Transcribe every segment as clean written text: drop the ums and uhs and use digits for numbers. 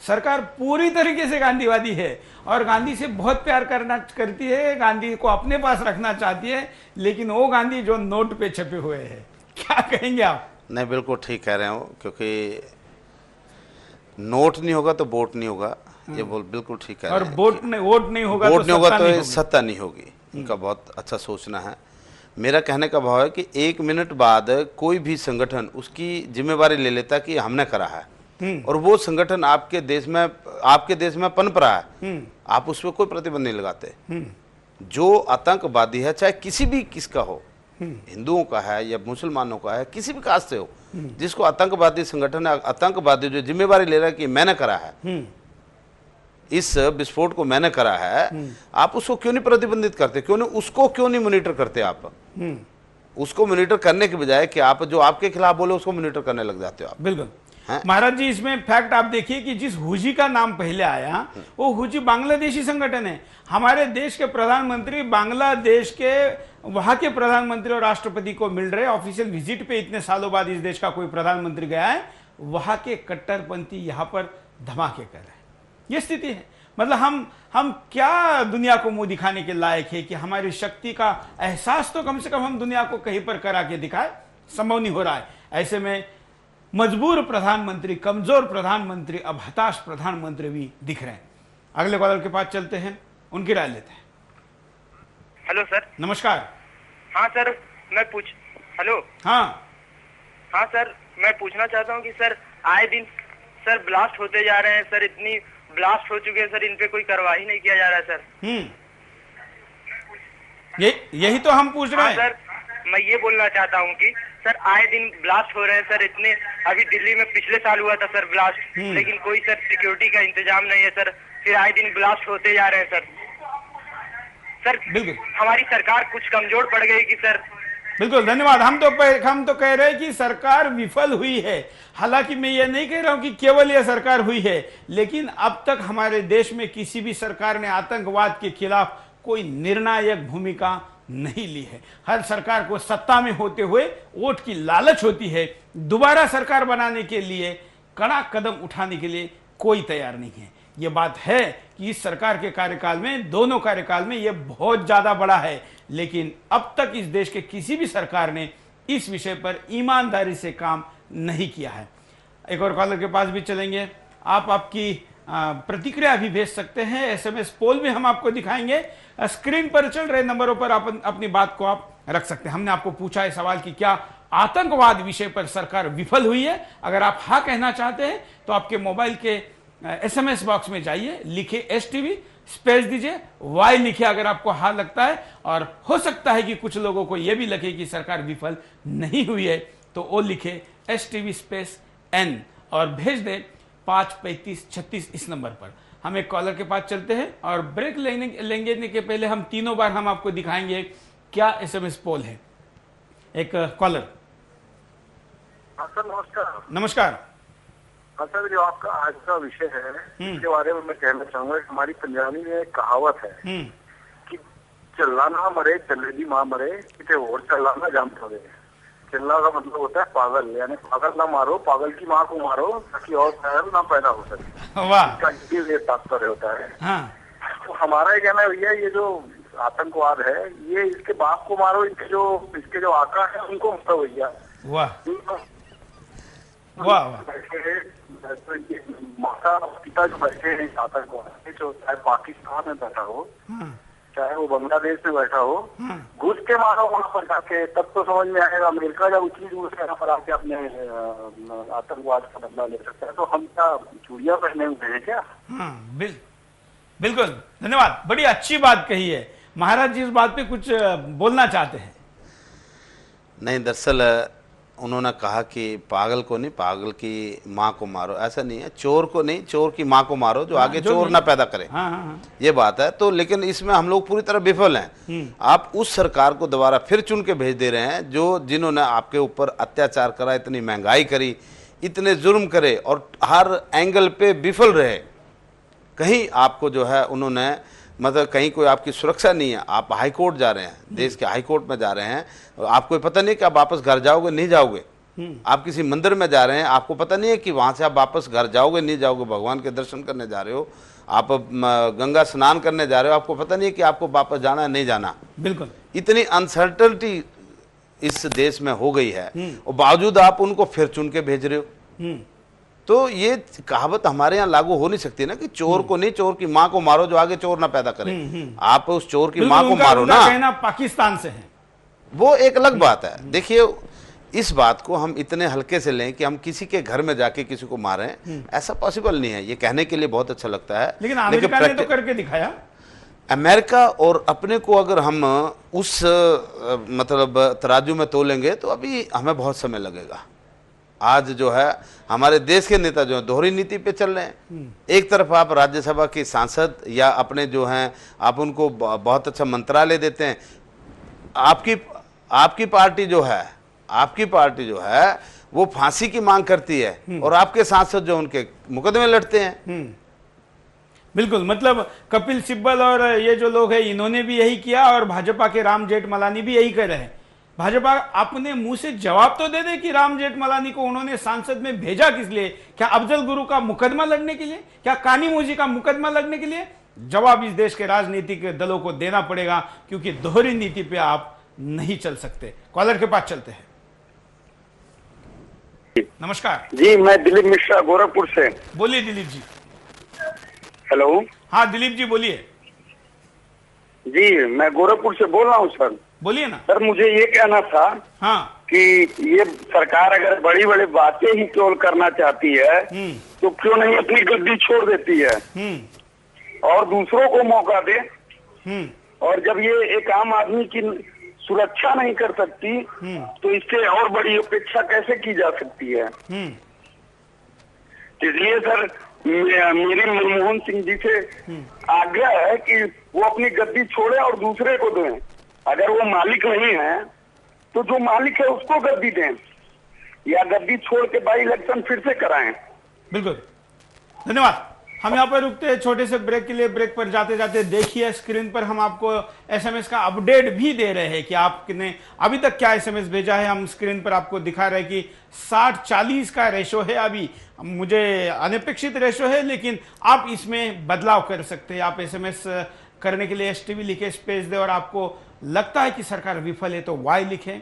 सरकार पूरी तरीके से गांधीवादी है और गांधी से बहुत प्यार करती है, गांधी को अपने पास रखना चाहती है, लेकिन वो गांधी जो नोट पे छपे हुए हैं। क्या कहेंगे आप? नहीं, बिल्कुल ठीक कह रहे हो, क्योंकि नोट नहीं होगा तो वोट नहीं होगा, ये बिल्कुल ठीक कह रहे हैं। और वोट नहीं होगा तो सत्ता नहीं होगी। इनका बहुत अच्छा सोचना है। मेरा कहने का भाव है कि 1 मिनट बाद कोई भी संगठन उसकी जिम्मेवारी ले लेता कि हमने करा है, और वो संगठन आपके देश में पनप रहा है, आप उस पर कोई प्रतिबंध नहीं लगाते। जो आतंकवादी है, चाहे किसी भी किसका हो, हिंदुओं का है या मुसलमानों का है, किसी भी कास्ट से हो, जिसको आतंकवादी संगठन, आतंकवादी जो जिम्मेवारी ले रहा है कि मैंने करा है, इस विस्फोट को मैंने करा है, आप उसको क्यों नहीं प्रतिबंधित करते? उसको क्यों नहीं मॉनिटर करते? आप उसको मॉनिटर करने के बजाय कि आप जो आपके खिलाफ बोले उसको मॉनिटर करने लग जाते हो आप। बिल्कुल महाराज जी, इसमें फैक्ट आप देखिए कि जिस हुजी का नाम पहले आया वो हुजी बांग्लादेशी संगठन है। हमारे देश के प्रधानमंत्री बांग्लादेश के वहां के प्रधानमंत्री और राष्ट्रपति को मिल रहे, ऑफिशियल विजिट पे इतने सालों बाद इस देश का कोई प्रधानमंत्री गया है, वहां के कट्टरपंथी यहां पर धमाके कर रहे हैं। ये स्थिति है। मतलब हम क्या दुनिया को मुंह दिखाने के लायक है कि हमारी शक्ति का एहसास तो कम से कम हम दुनिया को कहीं पर करा के दिखाए, संभव नहीं हो रहा है। ऐसे में मजबूर प्रधानमंत्री, कमजोर प्रधानमंत्री, अब हताश प्रधानमंत्री भी दिख रहे हैं। अगले कॉलर के पास चलते हैं, उनकी राय लेते हैं। Hello sir. नमस्कार। हाँ सर, हेलो। हाँ सर, मैं पूछना चाहता हूँ कि सर आए दिन सर ब्लास्ट होते जा रहे हैं सर, इतनी ब्लास्ट हो चुके हैं सर, इन पे कोई कार्रवाई नहीं किया जा रहा है सर। यही तो हम पूछ रहे हैं। सर मैं ये बोलना चाहता हूँ कि सर आए दिन ब्लास्ट हो रहे हैं सर, इतने अभी दिल्ली में पिछले साल हुआ था सर ब्लास्ट, लेकिन कोई सर सिक्योरिटी का इंतजाम नहीं है सर, फिर आए दिन ब्लास्ट होते जा रहे हैं सर। हमारी सरकार कुछ कमजोर पड़ गई कि सर? बिल्कुल, धन्यवाद। हम तो कह रहे हैं कि सरकार विफल हुई है। हालांकि मैं ये नहीं कह रहा हूं कि केवल यह सरकार हुई है, लेकिन अब तक हमारे देश में किसी भी सरकार ने आतंकवाद के खिलाफ कोई निर्णायक भूमिका नहीं ली है। हर सरकार को सत्ता में होते हुए वोट की लालच होती है, दोबारा सरकार बनाने के लिए कड़ा कदम उठाने के लिए कोई तैयार नहीं है। यह बात है कि इस सरकार के कार्यकाल में, दोनों कार्यकाल में, यह बहुत ज्यादा बड़ा है, लेकिन अब तक इस देश के किसी भी सरकार ने इस विषय पर ईमानदारी से काम नहीं किया है। एक और कॉलर के पास भी चलेंगे। आप आपकी प्रतिक्रिया भी भेज सकते हैं, एसएमएस पोल भी हम आपको दिखाएंगे। स्क्रीन पर चल रहे नंबरों पर आप अपनी बात को आप रख सकते हैं। हमने आपको पूछा है सवाल कि क्या आतंकवाद विषय पर सरकार विफल हुई है? अगर आप हाँ कहना चाहते हैं तो आपके मोबाइल के एसएमएस बॉक्स में जाइए, लिखे STV, स्पेस दीजिए, वाई लिखिए अगर आपको हाँ लगता है, और हो सकता है कि कुछ लोगों को यह भी लगे कि सरकार विफल नहीं हुई है, तो वो लिखे STV स्पेस N और भेज दे 53536 इस नंबर पर। हम एक कॉलर के पास चलते हैं और ब्रेक लेंगे के पहले हम तीनों बार हम आपको दिखाएंगे क्या एसएमएस पोल है। एक कॉलर। सर नमस्कार। नमस्कार। हाँ सर, जो आपका आज का विषय है इसके बारे में मैं कहना चाहूंगा। हमारी पंजाबी में एक कहावत है कि चलना ना मरे चलेगी माँ मरे, कितने और चलना ना जाम पड़े। चिल्ला का मतलब होता है पागल, यानी पागल ना मारो, पागल की माँ को मारो ताकि और पागल ना पैदा हो सके। वाह, ये तात्पर्य होता है। हाँ। तो हमारा ये कहना है भैया, ये जो आतंकवाद है ये इसके बाप को मारो, इसके जो आका है उनको मारो भैया। वाह वाह वाह। माता पिता जो बैठे हैं आतंकवाद, चाहे पाकिस्तान में बैठा हो, चाहे वो बांग्लादेश में बैठा हो, घुस के मारो वहां पर जाके, तब तो समझ में आएगा। अमेरिका जब उतनी दूर से यहाँ पर आके अपने आतंकवाद का बदला ले सकता है, तो हम क्या चूड़ियां पहने हुए हैं क्या? बिल्कुल, धन्यवाद। बड़ी अच्छी बात कही है महाराज जी। इस बात पे कुछ बोलना चाहते हैं? नहीं, दरअसल उन्होंने कहा कि पागल को नहीं, पागल की माँ को मारो। ऐसा नहीं है, चोर को नहीं, चोर की माँ को मारो जो आगे चोर ना पैदा करे। ये बात है। तो लेकिन इसमें हम लोग पूरी तरह विफल हैं। आप उस सरकार को दोबारा फिर चुन के भेज दे रहे हैं जिन्होंने आपके ऊपर अत्याचार करा, इतनी महंगाई करी, इतने जुर्म करे और हर एंगल पे विफल रहे। कहीं आपको जो है उन्होंने मतलब कहीं कोई आपकी सुरक्षा नहीं है। आप हाई कोर्ट जा रहे हैं, देश के हाई कोर्ट में जा रहे हैं, आपको पता नहीं कि आप वापस घर जाओगे नहीं जाओगे। आप किसी मंदिर में जा रहे हैं, आपको पता नहीं है कि वहां से आप वापस घर जाओगे नहीं जाओगे, भगवान के दर्शन करने जा रहे हो, आप गंगा स्नान करने जा रहे हो, आपको पता नहीं है कि आपको वापस जाना है नहीं जाना। बिल्कुल, इतनी अनसर्टनिटी इस देश में हो गई है और बावजूद आप उनको फिर चुन के भेज रहे हो। तो ये कहावत हमारे यहाँ लागू हो नहीं सकती ना कि चोर को नहीं, चोर की माँ को मारो जो आगे चोर ना पैदा करे। आप उस चोर की माँ को मारो ना। कहना पाकिस्तान से है, वो एक अलग बात है। देखिए, इस बात को हम इतने हल्के से लें कि हम किसी के घर में जाके किसी को मारें, ऐसा पॉसिबल नहीं है। ये कहने के लिए बहुत अच्छा लगता है, लेकिन अमेरिका ने तो करके दिखाया। अमेरिका और अपने को अगर हम उस मतलब तराजू में तोलेंगे तो अभी हमें बहुत समय लगेगा। आज जो है हमारे देश के नेता जो है दोहरी नीति पे चल रहे हैं। एक तरफ आप राज्यसभा के सांसद या अपने जो हैं आप उनको बहुत अच्छा मंत्रालय देते हैं। आपकी पार्टी जो है वो फांसी की मांग करती है और आपके सांसद जो उनके मुकदमे लड़ते हैं। बिल्कुल, मतलब कपिल सिब्बल और ये जो लोग हैं इन्होंने भी यही किया और भाजपा के राम जेठमलानी भी यही कर रहे हैं। भाजपा अपने मुंह से जवाब तो दे दे कि राम जेठमलानी को उन्होंने सांसद में भेजा किस लिए? क्या अफजल गुरु का मुकदमा लड़ने के लिए? क्या कानी मोजी का मुकदमा लड़ने के लिए? जवाब इस देश के राजनीतिक दलों को देना पड़ेगा, क्योंकि दोहरी नीति पे आप नहीं चल सकते। कॉलर के पास चलते हैं। नमस्कार जी, मैं दिलीप मिश्रा गोरखपुर से। बोलिए दिलीप जी। हेलो। हाँ दिलीप जी बोलिए। जी, मैं गोरखपुर से बोल रहा हूँ सर। बोलिए ना सर, मुझे ये कहना था कि ये सरकार अगर बड़ी बड़ी बातें ही केवल करना चाहती है तो क्यों नहीं अपनी गद्दी छोड़ देती है और दूसरों को मौका दे। और जब ये एक आम आदमी की सुरक्षा नहीं कर सकती तो इससे और बड़ी अपेक्षा कैसे की जा सकती है। इसलिए सर मेरी मनमोहन सिंह जी से आग्रह है कि वो अपनी गद्दी छोड़े और दूसरे को दें। अगर वो मालिक नहीं है तो जो मालिक है उसको गद्दी दें या गद्दी छोड़ के बाई इलेक्शन फिर से कराएं। बिल्कुल, धन्यवाद। हम यहाँ पर रुकते हैं छोटे से ब्रेक के लिए। ब्रेक पर जाते जाते देखिए स्क्रीन पर हम आपको एसएमएस का अपडेट भी दे रहे हैं कि आपने अभी तक क्या एसएमएस भेजा है। हम स्क्रीन पर आपको दिखा रहे हैं कि 60-40 का रेशो है। अभी मुझे अनपेक्षित रेशो है, लेकिन आप इसमें बदलाव कर सकते हैं। आप एसएमएस करने के लिए एसटीवी लिखे, स्पेस दे, और आपको लगता है कि सरकार विफल है तो वाई लिखें,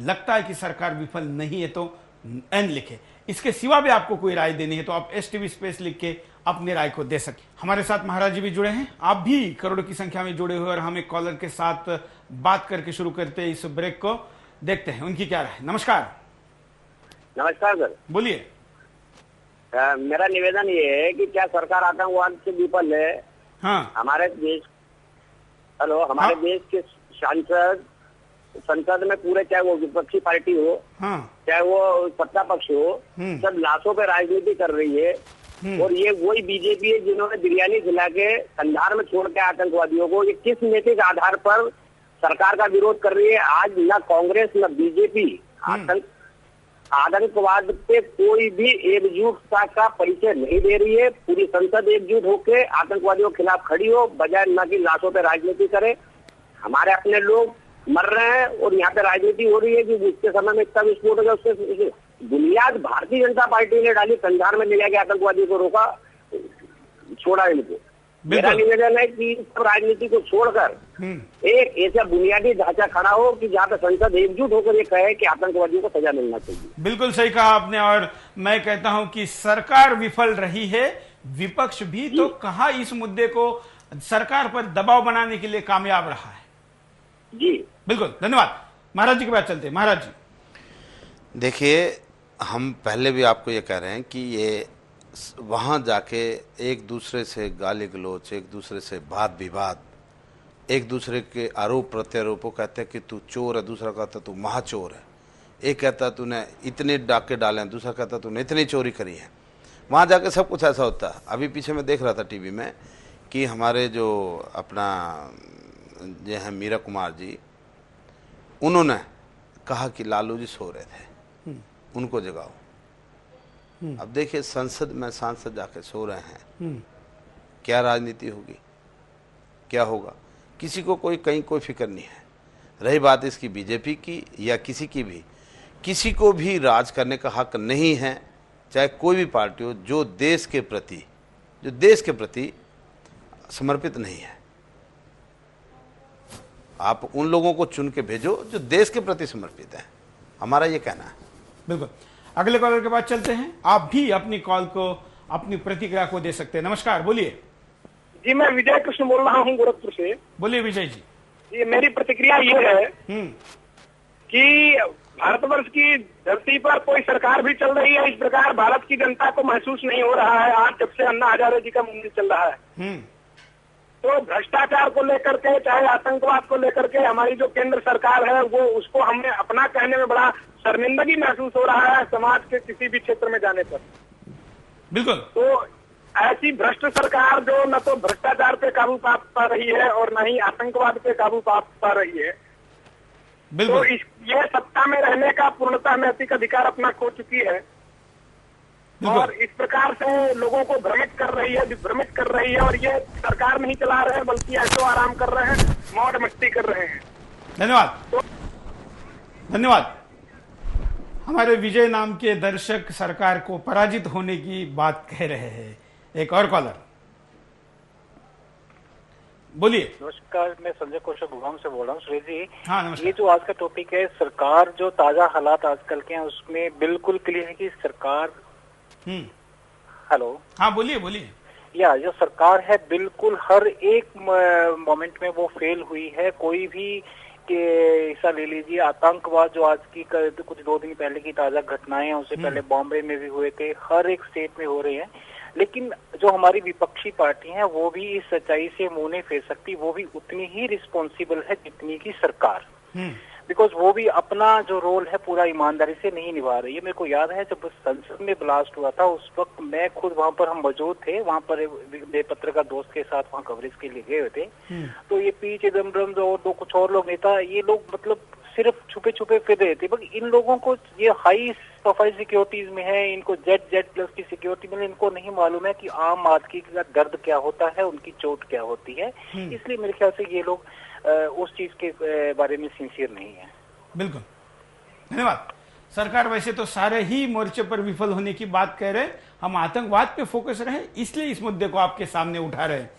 लगता है कि सरकार विफल नहीं है तो एन लिखें। इसके सिवा भी आपको कोई राय देनी है तो आप एसटीवी स्पेस लिख के अपनी राय को दे सके। हमारे साथ महाराज जी भी जुड़े हैं, आप भी करोड़ों की संख्या में जुड़े हुए, और हम एक कॉलर के साथ बात करके शुरू करते हैं इस ब्रेक को। देखते हैं उनकी क्या राय। नमस्कार। नमस्कार सर, बोलिए। मेरा निवेदन ये है कि क्या सरकार आतंकवाद से विफल है? हाँ। हमारे देश के संसद में पूरे, चाहे वो विपक्षी पार्टी हो, चाहे वो सत्ता पक्ष हो, सब लाशों पे राजनीति कर रही है। और ये वही बीजेपी है जिन्होंने बिरयानी खिला के कंधार में छोड़ के आतंकवादियों को, ये किस नैतिक आधार पर सरकार का विरोध कर रही है? आज न कांग्रेस न बीजेपी आतंकवाद पे कोई भी एकजुटता का परिचय नहीं दे रही है। पूरी संसद एकजुट होकर आतंकवादियों के खिलाफ खड़ी हो, बजाय न कि लाशों पे राजनीति करे। हमारे अपने लोग मर रहे हैं और यहाँ पे राजनीति हो रही है कि उसके समय में इतना विस्फोट हो गया। उससे बुनियाद भारतीय जनता पार्टी ने डाली, कंधार में ले जाके आतंकवादियों को रोका, छोड़ा इनको। मेरा निवेदन है कि राजनीति को छोड़कर एक ऐसा बुनियादी ढांचा खड़ा हो कि जहाँ पे संसद एकजुट होकर ये कहे कि आतंकवादियों को सजा मिलना चाहिए। बिल्कुल सही कहा आपने, और मैं कहता हूं कि सरकार विफल रही है, विपक्ष भी तो कहा इस मुद्दे को सरकार पर दबाव बनाने के लिए कामयाब रहा है। जी बिल्कुल, धन्यवाद। महाराज जी के बाद चलते हैं। महाराज जी, देखिए, हम पहले भी आपको ये कह रहे हैं कि ये वहाँ जाके एक दूसरे से गाली गलौच, एक दूसरे से वाद विवाद, एक दूसरे के आरोप प्रत्यारोपों, कहते हैं कि तू चोर है, दूसरा कहता तू महाचोर है, एक कहता तूने इतने डाके डाले हैं, दूसरा कहता तूने इतनी चोरी करी है। वहाँ जाके सब कुछ ऐसा होता है। अभी पीछे मैं देख रहा था टीवी में कि हमारे जो अपना ये हैं मीरा कुमार जी, उन्होंने कहा कि लालू जी सो रहे थे, उनको जगाओ। अब देखिए, संसद में सांसद जाके सो रहे हैं, क्या राजनीति होगी, क्या होगा? किसी को कोई कहीं कोई फिक्र नहीं है। रही बात इसकी बीजेपी की या किसी की भी, किसी को भी राज करने का हक नहीं है, चाहे कोई भी पार्टी हो, जो देश के प्रति समर्पित नहीं है। आप उन लोगों को चुन के भेजो जो देश के प्रति समर्पित है, हमारा ये कहना है। बिल्कुल। अगले कॉलर के बाद चलते हैं। आप भी अपनी कॉल को, अपनी प्रतिक्रिया को दे सकते हैं। नमस्कार, बोलिए। जी, मैं विजय कृष्ण बोल रहा हूँ गोरखपुर से। बोलिए विजय जी। ये मेरी प्रतिक्रिया ये है कि भारतवर्ष की धरती पर कोई सरकार भी चल रही है, इस प्रकार भारत की जनता को महसूस नहीं हो रहा है। आज जब से अन्ना हजारे जी का मंदिर चल रहा है, तो भ्रष्टाचार को लेकर के, चाहे आतंकवाद को लेकर के, हमारी जो केंद्र सरकार है वो, उसको हमें अपना कहने में बड़ा शर्मिंदगी महसूस हो रहा है समाज के किसी भी क्षेत्र में जाने पर। बिल्कुल। तो ऐसी भ्रष्ट सरकार जो न तो भ्रष्टाचार पे काबू पा रही है और न ही आतंकवाद पे काबू पा रही है, तो ये सत्ता में रहने का पूर्णतः नैतिक अधिकार अपना खो चुकी है और इस प्रकार से लोगों को भ्रमित कर रही है और ये सरकार नहीं चला रहे हैं, बल्कि ऐसो आराम कर रहे हैं, मौज मस्ती कर रहे हैं। धन्यवाद। धन्यवाद। हमारे विजय नाम के दर्शक सरकार को पराजित होने की बात कह रहे हैं। एक और कॉलर, बोलिए। नमस्कार, मैं संजय कौशल गुड़गांव से बोल रहा हूँ। सुरेश जी, हाँ नमस्कार। ये जो आज का टॉपिक है, सरकार जो ताजा हालात आजकल के हैं उसमें बिल्कुल क्लियर है कि सरकार हेलो, हाँ बोलिए बोलिए। या जो सरकार है बिल्कुल हर एक मोमेंट में वो फेल हुई है। कोई भी के हिस्सा ले लीजिए, आतंकवाद जो आज की कुछ 2 दिन पहले की ताजा घटनाएं हैं, उससे पहले बॉम्बे में भी हुए थे, हर एक स्टेट में हो रहे हैं। लेकिन जो हमारी विपक्षी पार्टी हैं वो भी इस सच्चाई से मुंह नहीं फेर सकती, वो भी उतनी ही रिस्पॉन्सिबल है जितनी की सरकार, बिकॉज वो भी अपना जो रोल है पूरा ईमानदारी से नहीं निभा रही है। मेरे को याद है जब संसद में ब्लास्ट हुआ था, उस वक्त मैं खुद वहां पर, हम मौजूद थे वहां पर, पत्रकार दोस्त के साथ वहां कवरेज के लिए गए हुए थे। तो ये पी चिदम्बरम जो और कुछ और लोग नेता, ये लोग मतलब सिर्फ छुपे छुपे फिर रहे थे। इन लोगों को ये हाई प्रोफाइल सिक्योरिटीज में है, इनको जेड प्लस की सिक्योरिटी में, इनको नहीं मालूम है कि आम आदमी का दर्द क्या होता है, उनकी चोट क्या होती है। इसलिए मेरे ख्याल से ये लोग उस चीज के बारे में सिंसियर नहीं है। बिल्कुल, धन्यवाद। सरकार वैसे तो सारे ही मोर्चे पर विफल होने की बात कह रहे हैं, हम आतंकवाद पे फोकस रहे इसलिए इस मुद्दे को आपके सामने उठा रहे हैं।